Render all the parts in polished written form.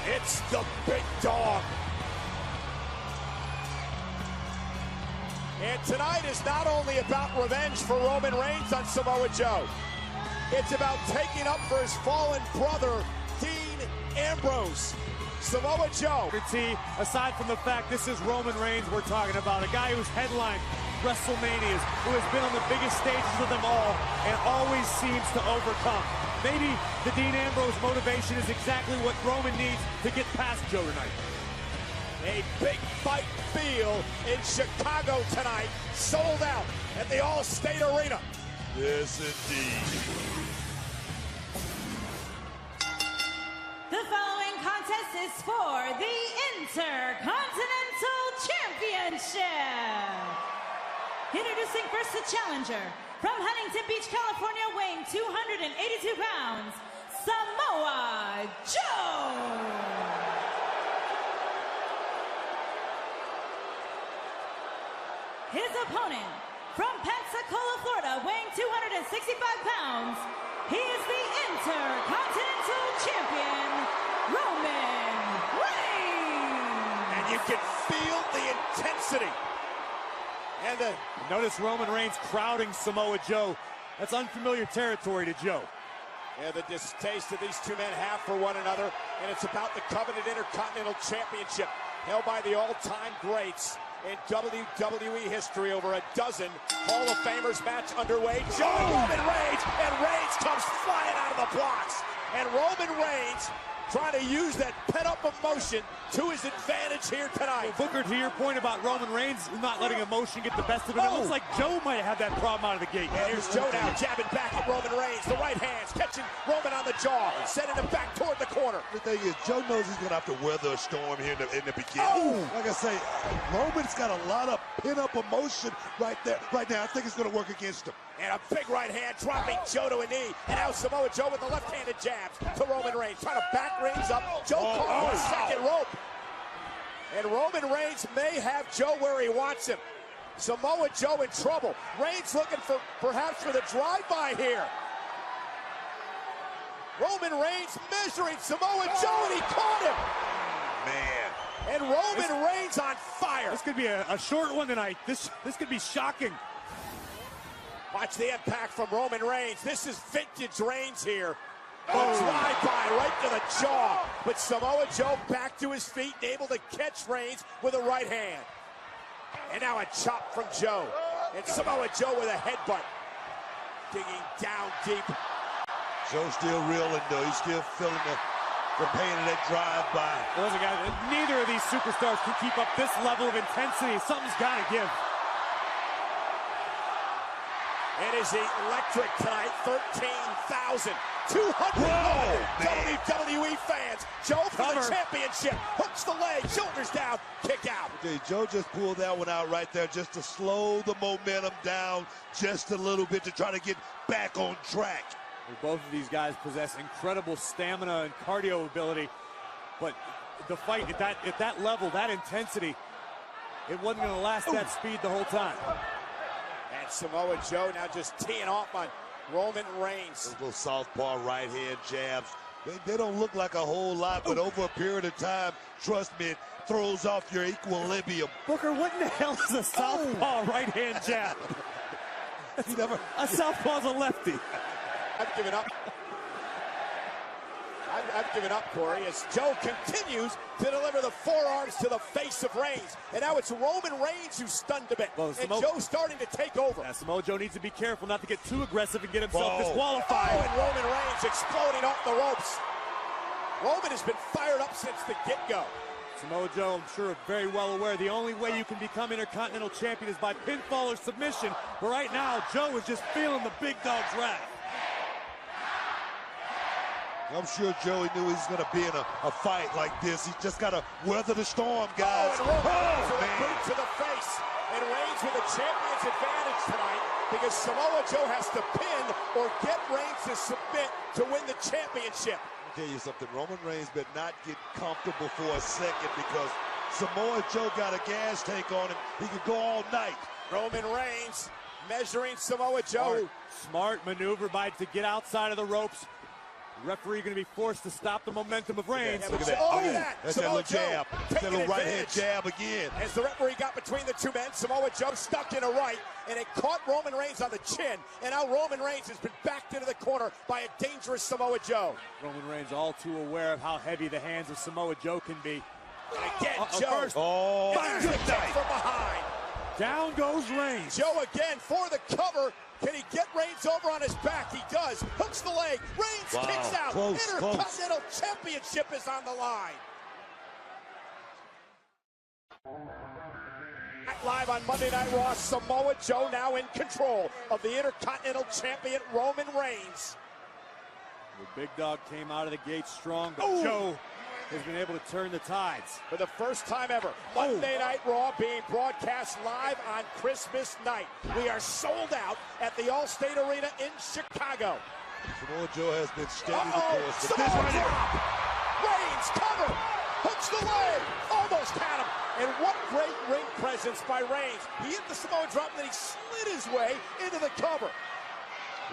It's the big dog. And tonight is not only about revenge for Roman Reigns on Samoa Joe. It's about taking up for his fallen brother, Dean Ambrose. Samoa Joe. Aside from the fact this is Roman Reigns we're talking about, a guy who's headlined WrestleManias, who has been on the biggest stages of them all and always seems to overcome. Maybe the Dean Ambrose motivation is exactly what Roman needs to get past Joe tonight. A big fight feel in Chicago tonight, sold out at the All-State Arena. Yes, indeed. The following contest is for the Intercontinental Championship. Introducing first the challenger, from Huntington Beach, California, weighing 282 pounds, Samoa Joe. His opponent, from Pensacola, Florida, weighing 265 pounds, he is the Intercontinental Champion, Roman Reigns. And you can feel the intensity. And notice Roman Reigns crowding Samoa Joe. That's unfamiliar territory to Joe. And the distaste that these two men have for one another. And it's about the coveted Intercontinental Championship, held by the all-time greats in WWE history. Over a dozen Hall of Famers match underway. Joe and Roman Reigns, and Reigns comes flying out of the blocks. And Roman Reigns trying to use that pent-up emotion to his advantage here tonight. Well, Booker, to your point about Roman Reigns not letting emotion get the best of him, it looks like Joe might have had that problem out of the gate. And here's Joe now, jabbing back at Roman Reigns. The right hands catching Roman on the jaw, sending him back toward the corner. The thing is, Joe knows he's going to have to weather a storm here in the beginning. Like I say, Roman's got a lot of pent-up emotion right there. Right now, I think it's going to work against him. And a big right hand dropping Joe to a knee. And now Samoa Joe with the left-handed jabs to Roman Reigns. Trying to back Reigns up. Joe caught the second rope. And Roman Reigns may have Joe where he wants him. Samoa Joe in trouble. Reigns looking for perhaps for the drive-by here. Roman Reigns measuring Samoa Joe, and he caught him. Man. And Roman Reigns on fire. This could be a short one tonight. This could be shocking. Watch the impact from Roman Reigns. This is vintage Reigns here. Drive-by right to the jaw. But Samoa Joe back to his feet and able to catch Reigns with a right hand. And now a chop from Joe. And Samoa Joe with a headbutt. Digging down deep. Joe's still reeling, though. He's still feeling the pain of that drive-by. Listen, guys, neither of these superstars can keep up this level of intensity. Something's got to give. It is electric tonight. 13,200 WWE fans. Joe for the championship. Hooks the leg, shoulders down, kick out. Okay, Joe just pulled that one out right there just to slow the momentum down just a little bit to try to get back on track. Both of these guys possess incredible stamina and cardio ability, but the fight at that level, that intensity, it wasn't going to last that speed the whole time. And Samoa Joe now just teeing off on Roman Reigns. Those little southpaw right hand jabs. They don't look like a whole lot, but over a period of time, trust me, it throws off your equilibrium. Booker, what in the hell is a southpaw right hand jab? A southpaw's a lefty. I've given up. I've given up, Corey, as Joe continues to deliver the forearms to the face of Reigns. And now it's Roman Reigns who's stunned a bit. And Joe's starting to take over. Samoa Joe needs to be careful not to get too aggressive and get himself disqualified. And Roman Reigns exploding off the ropes. Roman has been fired up since the get-go. Samoa Joe, I'm sure, very well aware the only way you can become Intercontinental Champion is by pinfall or submission. But right now, Joe is just feeling the big dog's wrath. I'm sure Joey knew he was going to be in a fight like this. He's just got to weather the storm, guys. And Roman with a boot to the face. And Reigns with a champion's advantage tonight because Samoa Joe has to pin or get Reigns to submit to win the championship. I'll tell you something. Roman Reigns better not get comfortable for a second because Samoa Joe got a gas tank on him. He could go all night. Roman Reigns measuring Samoa Joe. Smart maneuver to get outside of the ropes. Referee going to be forced to stop the momentum of Reigns. Yeah, Look at that. Oh, Look at that. That's that little jab. That's that little right hand advantage. jab again. As the referee got between the two men, Samoa Joe stuck in a right, and it caught Roman Reigns on the chin. And now Roman Reigns has been backed into the corner by a dangerous Samoa Joe. Roman Reigns all too aware of how heavy the hands of Samoa Joe can be. And again, Joe. First. Oh, There's a good kick night. from behind. Down goes Reigns. Joe again for the cover. Can he get Reigns over on his back? He does. Hooks the leg. Reigns Wow. kicks out. Close, Intercontinental Championship is on the line. Live on Monday Night Raw, Samoa Joe now in control of the Intercontinental Champion Roman Reigns. The big dog came out of the gate strong, but Joe has been able to turn the tides. For the first time ever, Monday Night Raw being broadcast live on Christmas night. We are sold out at the Allstate Arena in Chicago. Samoa Joe has been steady the course. But this Samoa right here. drop. Reigns cover. Hooks the leg. Almost had him. And what great ring presence by Reigns. He hit the Samoa drop and then he slid his way into the cover.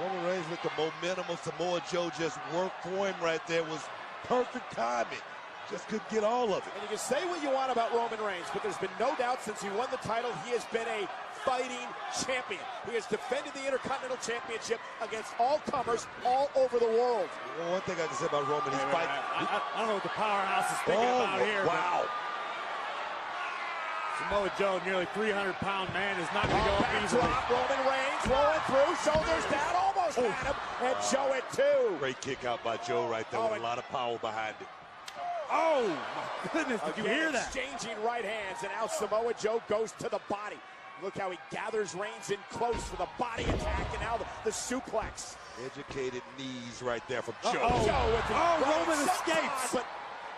Roman Reigns with the momentum of Samoa Joe just worked for him right there. Was perfect timing. Just could get all of it. And you can say what you want about Roman Reigns, but there's been no doubt since he won the title, he has been a fighting champion. He has defended the Intercontinental Championship against all comers all over the world. Well, one thing I can say about Roman, he's fighting. I don't know what the powerhouse is thinking about here. Wow. Samoa Joe, nearly 300-pound man, is not going to go up easily. Backdrop, Roman Reigns rolling through, shoulders down, almost had him, and Joe at two. Great kick out by Joe right there with a lot of power behind it. Oh, my goodness, did you hear that? Exchanging right hands, and now Samoa Joe goes to the body. Look how he gathers Reigns in close for the body attack, and now the suplex. Educated knees right there from Joe. Joe with the Roman right escapes. But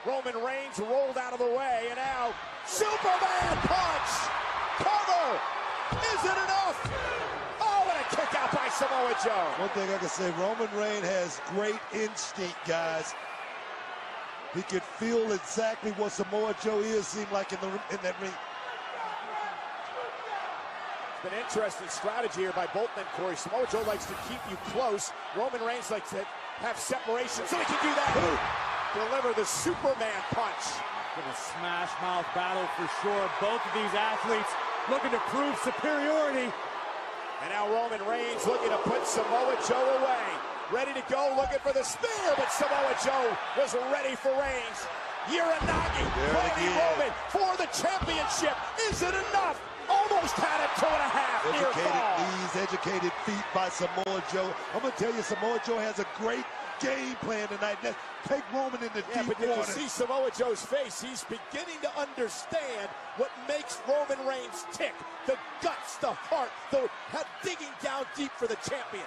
Roman Reigns rolled out of the way, and now Superman punch! Cover! Is it enough? Oh, and a kick out by Samoa Joe. One thing I can say, Roman Reigns has great instinct, guys. He could feel exactly what Samoa Joe is, seemed like in that ring. It's been interesting strategy here by both men, Corey. Samoa Joe likes to keep you close. Roman Reigns likes to have separation, so he can do that. Deliver the Superman punch. Been a smash mouth battle for sure. Both of these athletes looking to prove superiority. And now Roman Reigns looking to put Samoa Joe away. Ready to go, looking for the spear, but Samoa Joe was ready for Reigns. Uranagi planting Roman for the championship. Is it enough? Almost had it, 2.5. Educated knees, educated feet by Samoa Joe. I'm going to tell you, Samoa Joe has a great game plan tonight. Let's take Roman into deep but you water. can see Samoa Joe's face. He's beginning to understand what makes Roman Reigns tick. The guts, the heart, the digging down deep for the champion.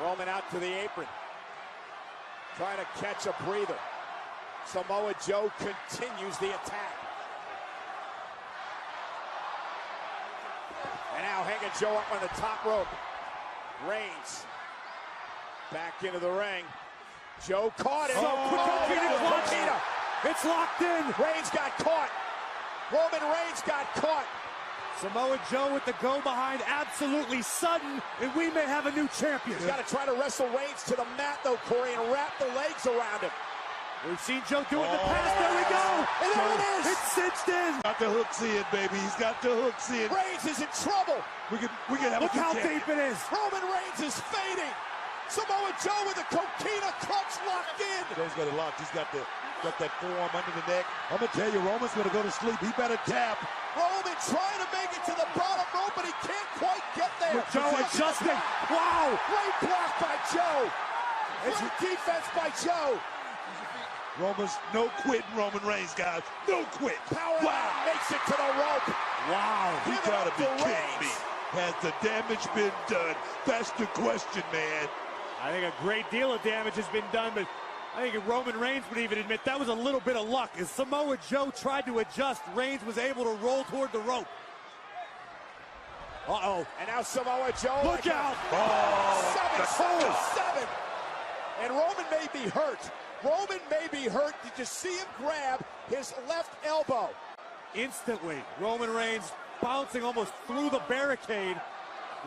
Roman out to the apron, trying to catch a breather. Samoa Joe continues the attack. And now hanging Joe up on the top rope. Reigns back into the ring. Joe caught it. It's locked in. Reigns got caught. Roman Reigns got caught. Samoa Joe with the go behind, absolutely sudden, and we may have a new champion. He's got to try to wrestle Reigns to the mat, though, Corey, and wrap the legs around him. We've seen Joe do it in the past. There we go. And there it is. It's cinched in. Got the hooks in, baby. He's got the hooks in. Reigns is in trouble. We can have Look a how champion. deep it is. Roman Reigns is fading. Samoa Joe with a coquina clutch locked in. Joe's got it locked. He's got that forearm under the neck. I'm going to tell you, Roman's going to go to sleep. He better tap. Roman trying to make it to the bottom rope, but he can't quite get there. With Joe adjusting. Wow. Great block by Joe. It's defense by Joe. Roman's no quitting Roman Reigns, guys. No quit. Power makes it to the rope. Wow. You Give it gotta up be to kidding me. Reigns. Has the damage been done? That's the question, man. I think a great deal of damage has been done, but I think Roman Reigns would even admit that was a little bit of luck. As Samoa Joe tried to adjust, Reigns was able to roll toward the rope. Uh-oh. And now Samoa Joe. Look out. Oh, 7. And Roman may be hurt. Roman may be hurt. Did you see him grab his left elbow? Instantly, Roman Reigns bouncing almost through the barricade.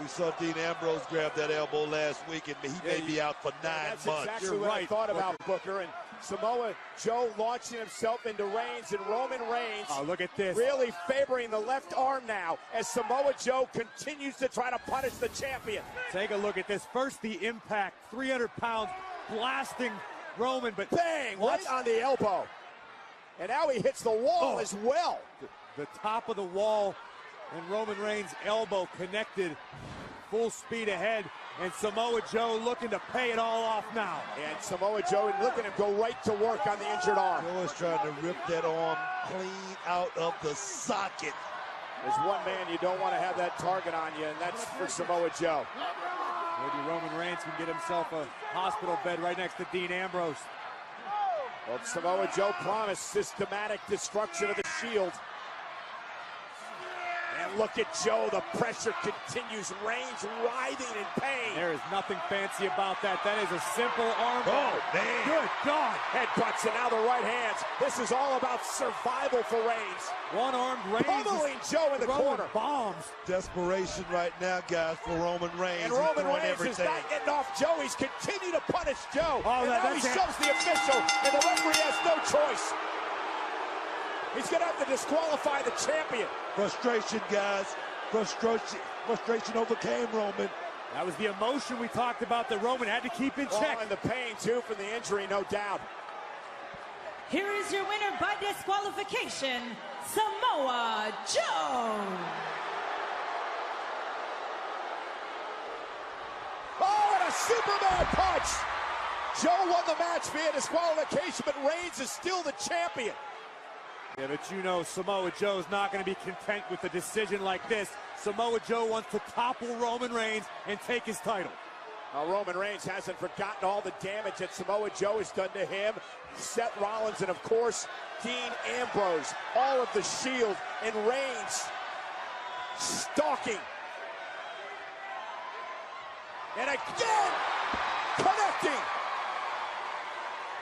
We saw Dean Ambrose grab that elbow last week, and he may be out for 9 That's months. exactly You're what right, I thought Booker. about Booker. And Samoa Joe launching himself into Reigns, and Roman Reigns Oh, look at this. really favoring the left arm now as Samoa Joe continues to try to punish the champion. Take a look at this. First, the impact, 300 pounds, blasting Roman, but Bang! watch Right on the elbow. And now he hits the wall as well. the top of the wall, and Roman Reigns' elbow connected, full speed ahead, and Samoa Joe looking to pay it all off now. And Samoa Joe, look at him go right to work on the injured arm. Joe is trying to rip that arm clean out of the socket. There's one man you don't want to have that target on you, and that's for Samoa Joe. Maybe Roman Reigns can get himself a hospital bed right next to Dean Ambrose. Well, Samoa Joe promised systematic destruction of the Shield. And look at Joe, the pressure continues. Reigns writhing in pain. There is nothing fancy about that. That is a simple arm. Oh, man. Good God. Headbutts and now the right hands. This is all about survival for Reigns. One-armed Reigns. Pummeling Joe in the throwing corner. bombs. Desperation right now, guys, for Roman Reigns. And He's Roman throwing Reigns is everything. not getting off Joe. He's continuing to punish Joe. Oh, and now he that's it. shoves the official, and the referee has no choice. He's going to have to disqualify the champion. Frustration, guys. Frustration overcame Roman. That was the emotion we talked about that Roman had to keep in check. Oh, and the pain, too, from the injury, no doubt. Here is your winner by disqualification, Samoa Joe. Oh, and a Superman punch! Joe won the match via disqualification, but Reigns is still the champion. Yeah, but you know Samoa Joe's not going to be content with a decision like this. Samoa Joe wants to topple Roman Reigns and take his title. Roman Reigns hasn't forgotten all the damage that Samoa Joe has done to him, Seth Rollins, and of course, Dean Ambrose. All of the Shield, and Reigns stalking. And again, connecting.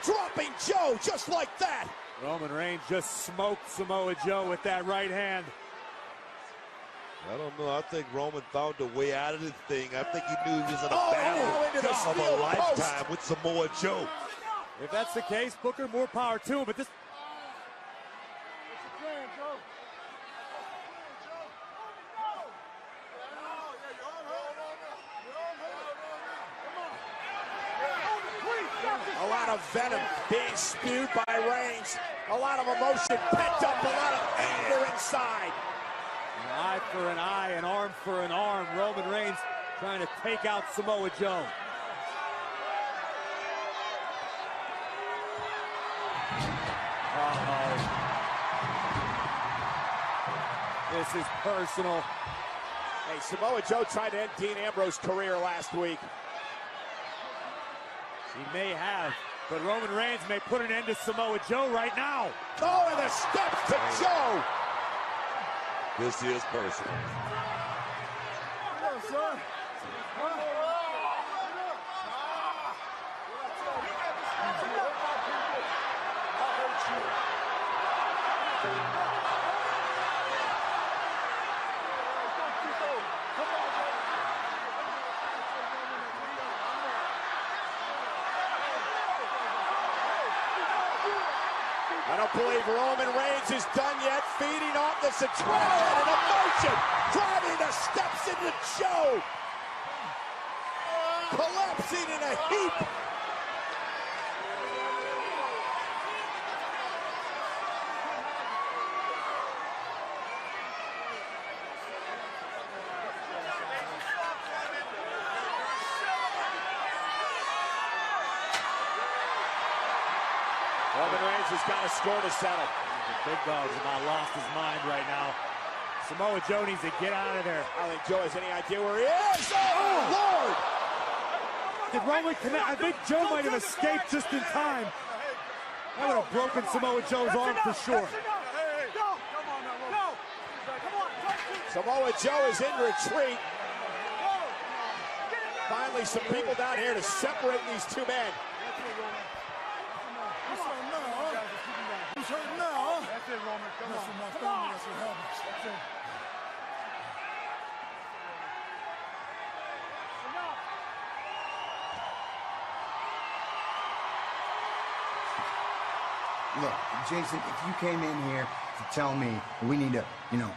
Dropping Joe just like that. Roman Reigns just smoked Samoa Joe with that right hand. I don't know. I think Roman found a way out of this thing. I think he knew he was in a Now battle into the of steel a lifetime post. with Samoa Joe. If that's the case, Booker, more power to him, but this... A lot of venom being spewed by Reigns. A lot of emotion pent up, a lot of anger inside. An eye for an eye, an arm for an arm. Roman Reigns trying to take out Samoa Joe. Uh-oh. This is personal. Hey, Samoa Joe tried to end Dean Ambrose's career last week. He may have, but Roman Reigns may put an end to Samoa Joe right now. Oh, and the steps to Joe. This is personal. I don't believe Roman Reigns is done yet, feeding off this adrenaline and emotion, driving the steps into Joe, collapsing in a heap. Roman Reigns has got a score to settle. The big dog's about lost his mind right now. Samoa Joe needs to get out of there. I don't think Joe has any idea where he is. Oh, Lord! Did Roman connect? I think Joe might have escaped just in time. That would have broken Samoa Joe's arm for sure. Samoa Joe is in retreat. Finally, some people down here to separate these two men. Look, Jason, if you came in here to tell me we need to, you know,